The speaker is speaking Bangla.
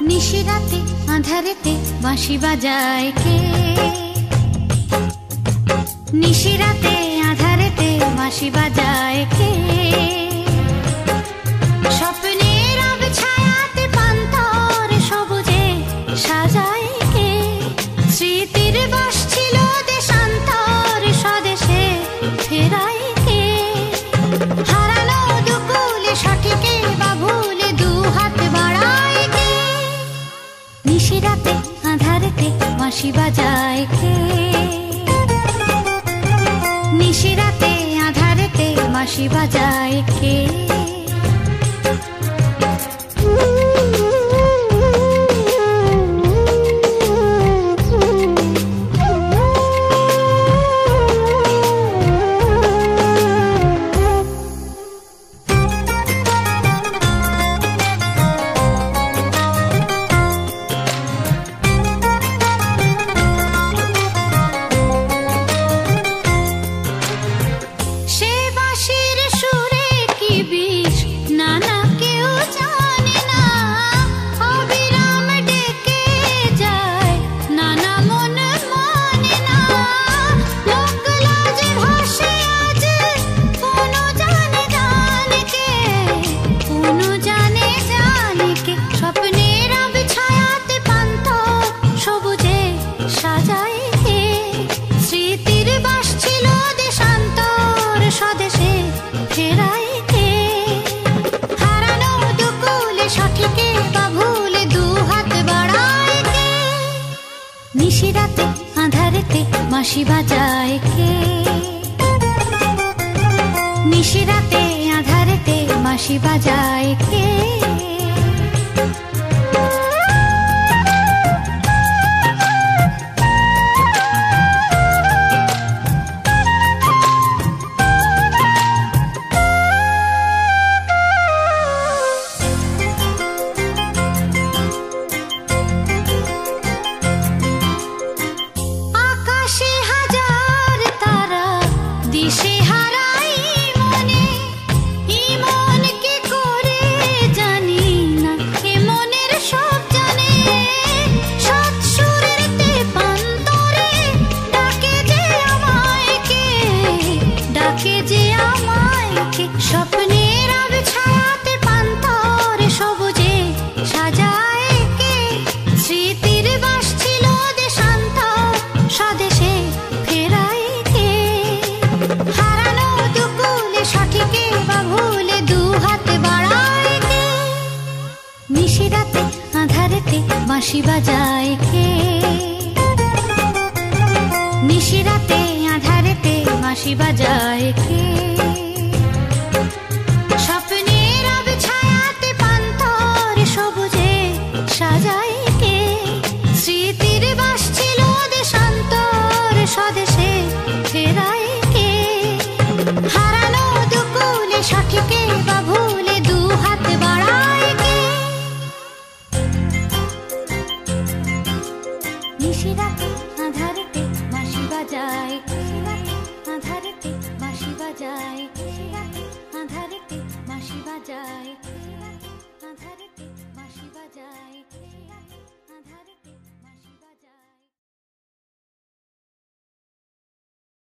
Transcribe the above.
নিশিরাতে আঁধারেতে বাঁশি বাজায় কে? নিশিরাতে আঁধারেতে বাঁশি বাজায় কে? স্বপ্নের আবছায়াতে পান্তর সবুজে সাজায় কে? স্মৃতির বাস ছিল দেশান্তর স্বদেশে ফেরায় কে? হারানো দুকুলে সঠিকে বা ভুলে দু হাত বাড়ায় কে? নিশিরাতে আঁধারেতে বাঁশি বাজায় কে? নিশিরাতে আঁধারেতে বাঁশি বাজায় কে? নিশিরাতে আঁধারেতে বাঁশি বাজায় কে? নিশিরাতে আঁধারেতে বাঁশি বাজায় কে? স্বপ্নের আবছায়াতে পান্তর সবুজে সাজায় কে? স্মৃতির বাস ছিল দেশান্তর স্বদেশে ফেরায় কে? হারানো দুকুলে সঠিকে বা ভুলে দু হাত বাড়ায় কে? নিশিরাতে আঁধারেতে বাঁশি বাজায় কে? নিশিরাতে আঁধারেতে বাঁশি বাজায় কে?